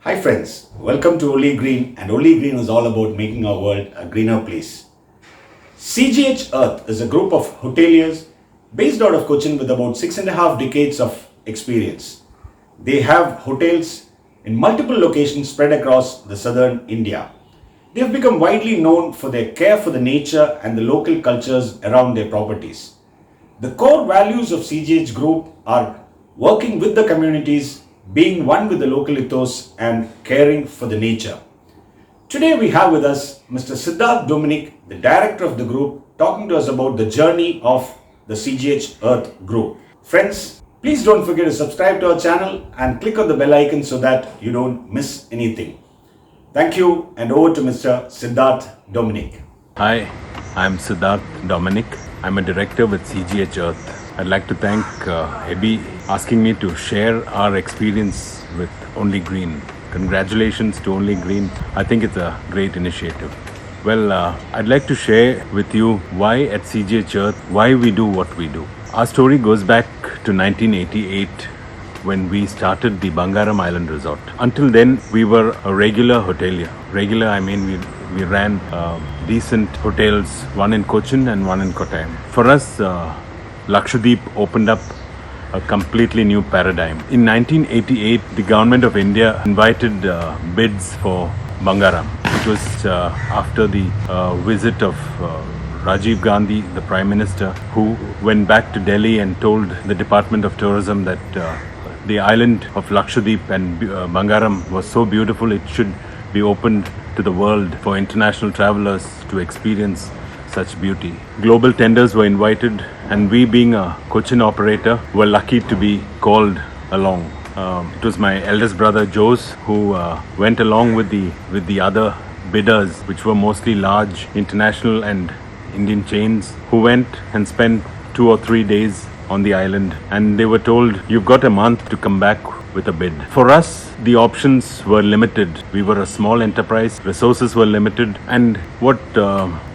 Hi friends, welcome to Only Green, and Only Green is all about making our world a greener place. CGH Earth is a group of hoteliers based out of Cochin with about 6.5 decades of experience. They have hotels in multiple locations spread across the southern India. They have become widely known for their care for the nature and the local cultures around their properties. The core values of CGH Group are working with the communities, being one with the local ethos, and caring for the nature. Today we have with us Mr. Sidarth Dominic, the director of the group, talking to us about the journey of the CGH Earth group. Friends, please don't forget to subscribe to our channel and click on the bell icon so that you don't miss anything. Thank you, and over to Mr. Sidarth Dominic. Hi, I'm Sidarth Dominic. I'm a director with CGH Earth. I'd like to thank Ebi asking me to share our experience with Only Green. Congratulations to Only Green. I think it's a great initiative. Well, I'd like to share with you why at CGH Earth, why we do what we do. Our story goes back to 1988 when we started the Bangaram Island Resort. Until then, we were a regular hotelier. Regular, I mean we ran decent hotels, one in Cochin and one in Cochin. For us, Lakshadweep opened up a completely new paradigm. In 1988, the government of India invited bids for Bangaram. It was after the visit of Rajiv Gandhi, the Prime Minister, who went back to Delhi and told the Department of Tourism that the island of Lakshadweep and Bangaram was so beautiful it should be opened to the world for international travelers to experience such beauty. Global tenders were invited, and we, being a Cochin operator, were lucky to be called along. It was my eldest brother Jose who went along with the other bidders, which were mostly large international and Indian chains, who went and spent 2 or 3 days on the island, and they were told, you've got a month to come back with a bid. For us, the options were limited. We were a small enterprise, resources were limited, and what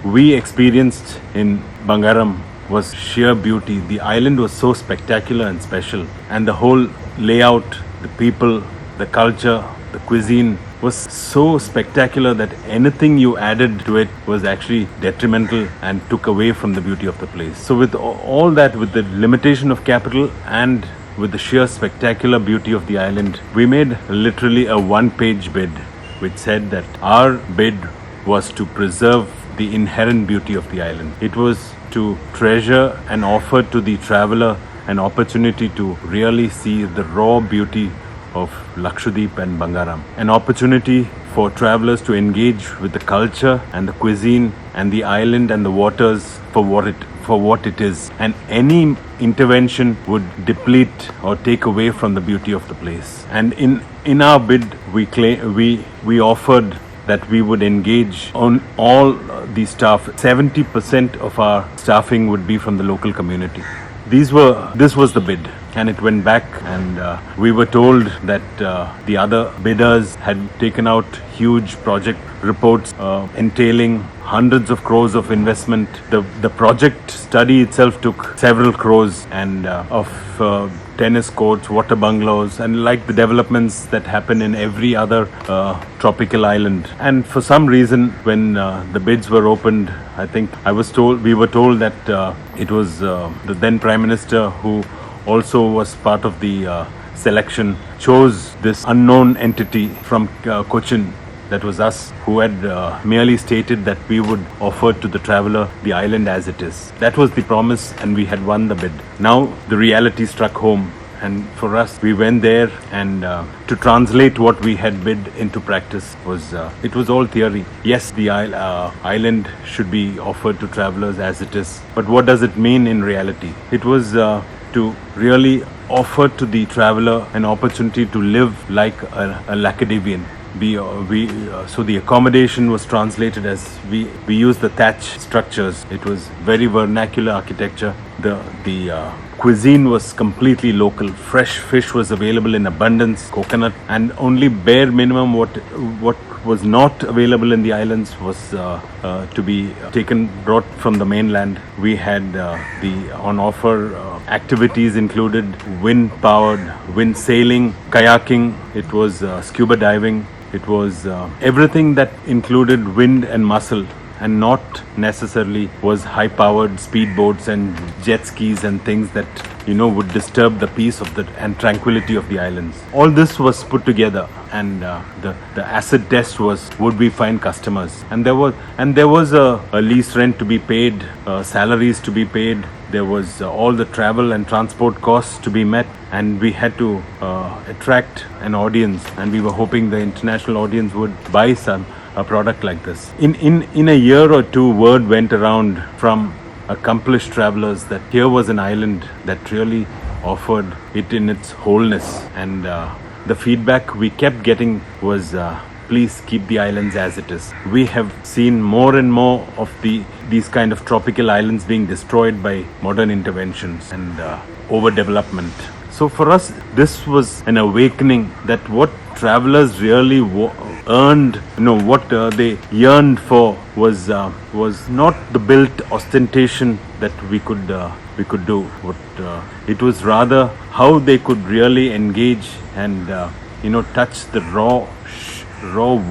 we experienced in Bangaram was sheer beauty. The island was so spectacular and special, and the whole layout, the people, the culture, the cuisine was so spectacular that anything you added to it was actually detrimental and took away from the beauty of the place. So with all that, with the limitation of capital and with the sheer spectacular beauty of the island, we made literally a one-page bid which said that our bid was to preserve the inherent beauty of the island. It was to treasure and offer to the traveler an opportunity to really see the raw beauty of Lakshadweep and Bangaram. An opportunity for travelers to engage with the culture and the cuisine and the island and the waters for what it is. And any intervention would deplete or take away from the beauty of the place. And in our bid, we offered that we would engage on all the staff. 70% of our staffing would be from the local community. This was the bid, and it went back, and we were told that the other bidders had taken out huge project reports entailing hundreds of crores of investment. The project study itself took several crores, and of tennis courts, water bungalows, and like the developments that happen in every other tropical island. And for some reason, when the bids were opened, we were told that it was the then Prime Minister, who also was part of the selection, chose this unknown entity from Cochin. That was us, who had merely stated that we would offer to the traveler the island as it is. That was the promise, and we had won the bid. Now the reality struck home, and for us, we went there, and to translate what we had bid into practice was all theory. Yes, the island should be offered to travelers as it is, but what does it mean in reality? It was to really offer to the traveler an opportunity to live like a Lakshadweepian. So the accommodation was translated as we used the thatch structures. It was very vernacular architecture. The cuisine was completely local. Fresh fish was available in abundance, coconut, and only bare minimum what was not available in the islands was to be brought from the mainland. We had on offer activities included wind powered, wind sailing, kayaking, it was scuba diving, it was everything that included wind and muscle, and not necessarily was high powered speedboats and jet skis and things that would disturb the peace of and tranquility of the islands. All this was put together, and the acid test was, would we find customers? And there was a lease rent to be paid, salaries to be paid. There was all the travel and transport costs to be met, and we had to attract an audience, and we were hoping the international audience would buy a product like this. In a year or two, word went around from accomplished travelers that here was an island that really offered it in its wholeness, and the feedback we kept getting was please keep the islands as it is. We have seen more and more of these kind of tropical islands being destroyed by modern interventions and overdevelopment. So for us, this was an awakening that what travelers really earned, what they yearned for was not the built ostentation that we could do. It was rather how they could really engage and touch the raw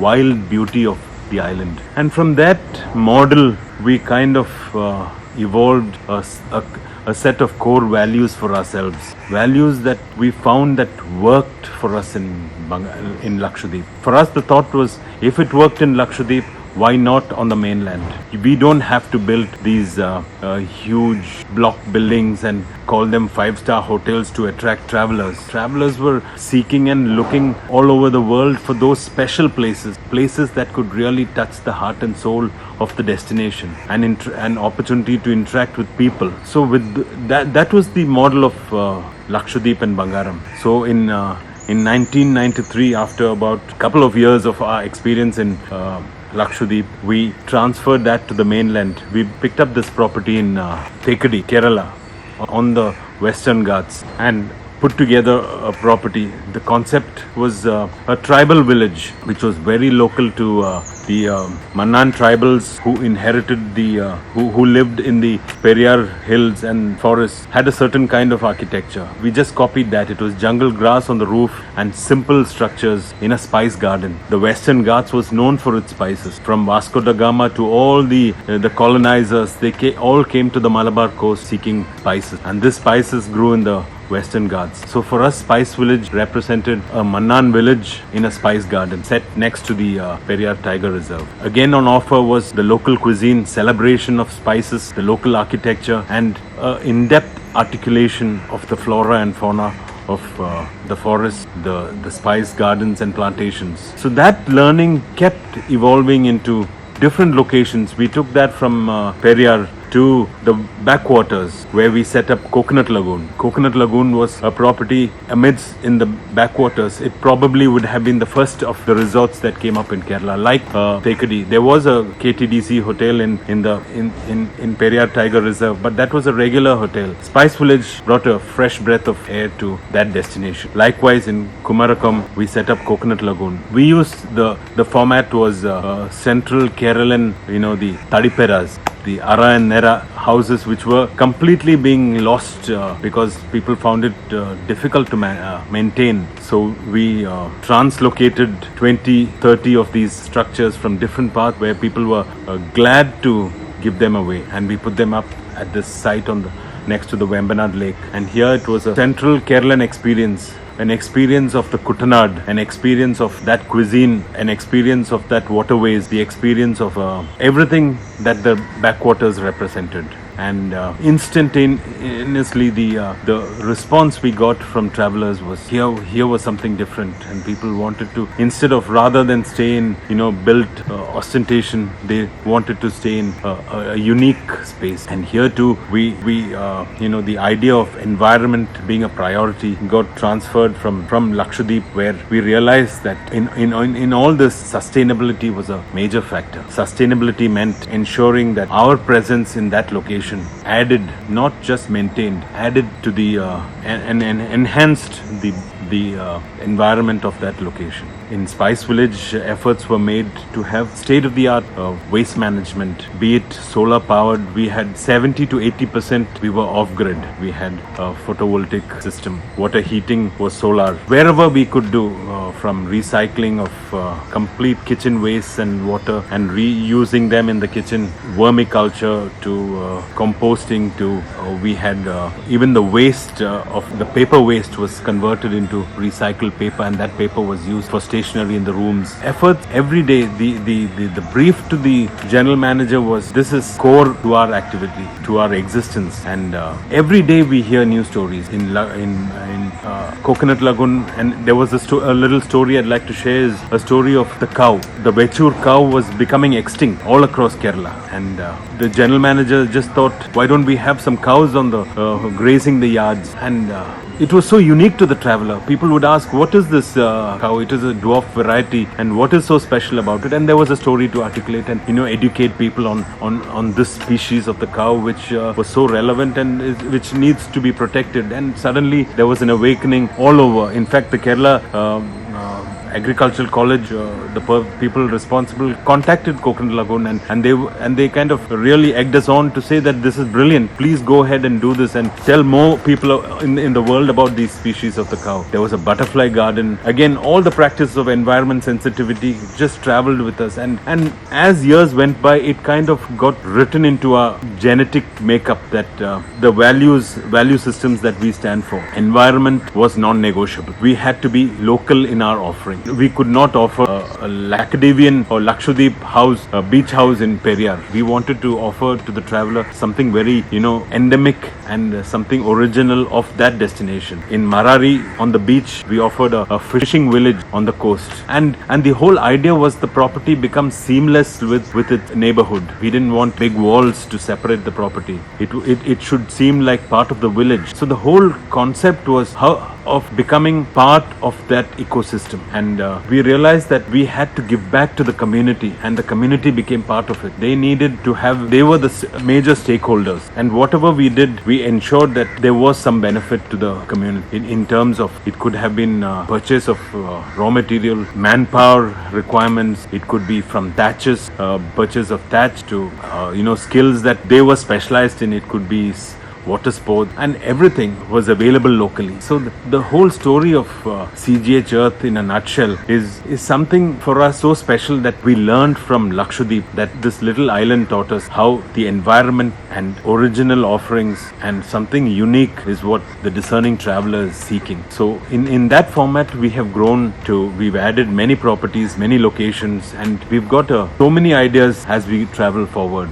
wild beauty of the island. And from that model, we kind of evolved a set of core values for ourselves, values that we found that worked for us in Lakshadweep. For us, the thought was, if it worked in Lakshadweep, why not on the mainland? We don't have to build these huge block buildings and call them 5-star hotels to attract travelers. Travelers were seeking and looking all over the world for those special places that could really touch the heart and soul of the destination, and an opportunity to interact with people. So with that was the model of Lakshadweep and Bangaram. So in 1993, after about a couple of years of our experience in Lakshadweep, we transferred that to the mainland. We picked up this property in Thekadi, Kerala, on the Western Ghats, and put together a property. The concept was a tribal village, which was very local to the Mannan tribals who inherited who lived in the Periyar hills and forests, had a certain kind of architecture. We just copied that. It was jungle grass on the roof and simple structures in a spice garden. The Western Ghats was known for its spices. From Vasco da Gama to all the colonizers, they all came to the Malabar coast seeking spices, and these spices grew in the Western Ghats. So for us, Spice Village represented a Mannan village in a spice garden set next to the Periyar Tiger Reserve. Again on offer was the local cuisine, celebration of spices, the local architecture, and in-depth articulation of the flora and fauna of the forest, the spice gardens and plantations. So that learning kept evolving into different locations. We took that from Periyar to the backwaters, where we set up Coconut Lagoon. Coconut Lagoon was a property amidst in the backwaters. It probably would have been the first of the resorts that came up in Kerala, like Thekadi. There was a KTDC hotel in Periyar Tiger Reserve, but that was a regular hotel. Spice Village brought a fresh breath of air to that destination. Likewise, in Kumarakom, we set up Coconut Lagoon. We used the format was central Keralan, the Tadiperas, the Ara and Nera houses, which were completely being lost because people found it difficult to maintain. So we translocated 20-30 of these structures from different parts where people were glad to give them away, and we put them up at this site next to the Vembanad Lake. And here it was a central Keralan experience, an experience of the Kuttanad, an experience of that cuisine, an experience of that waterways, the experience of everything that the backwaters represented. And instantaneously the response we got from travelers was here was something different, and people wanted to, instead of rather than stay in built ostentation, they wanted to stay in a unique space. And here too we the idea of environment being a priority got transferred from Lakshadweep, where we realized that in all this, sustainability was a major factor. Sustainability meant ensuring that our presence in that location added, not just maintained, added to the and enhanced the environment of that location. in Spice Village, efforts were made to have state-of-the-art waste management, be it solar powered. We had 70 to 80%. We were off-grid. We had a photovoltaic system. Water heating was solar. Wherever we could do, from recycling of complete kitchen waste and water and reusing them in the kitchen, vermiculture to composting to we had even the waste of the paper waste was converted into recycled paper, and that paper was used for stationery in the rooms. Effort every day. The brief to the general manager was, this is core to our activity, to our existence, and every day we hear new stories in Coconut Lagoon. And there was a little story I'd like to share, is a story of the cow. The Vechur cow was becoming extinct all across Kerala, and the general manager just thought, why don't we have some cows on the grazing the yards? And it was so unique to the traveler. People would ask, what is this cow? It is a dwarf variety, and what is so special about it? And there was a story to articulate and educate people on this species of the cow, which was so relevant and which needs to be protected. And suddenly there was an awakening all over. In fact, the Kerala Agricultural College, the people responsible contacted Coconut Lagoon, and they kind of really egged us on to say that this is brilliant. Please go ahead and do this and tell more people in the world about these species of the cow. There was a butterfly garden. Again, all the practice of environment sensitivity just traveled with us, and as years went by, it kind of got written into our genetic makeup that the value systems that we stand for. Environment was non-negotiable. We had to be local in our offering. We could not offer a Lakshadweep or Lakshadweep house, a beach house in Periyar. We wanted to offer to the traveler something very, endemic and something original of that destination. In Marari, on the beach, we offered a fishing village on the coast. And the whole idea was the property becomes seamless with its neighborhood. We didn't want big walls to separate the property. It should seem like part of the village. So the whole concept was of becoming part of that ecosystem, and we realized that we had to give back to the community, and the community became part of it. They were the major stakeholders, and whatever we did, we ensured that there was some benefit to the community in terms of, it could have been purchase of raw material, manpower requirements. It could be from thatches, purchase of thatch to skills that they were specialized in. It could be water sports, and everything was available locally. So the whole story of CGH Earth in a nutshell is something for us so special that we learned from Lakshadweep, that this little island taught us how the environment and original offerings and something unique is what the discerning traveler is seeking. So in that format, we have grown to, we've added many properties, many locations, and we've got so many ideas as we travel forward.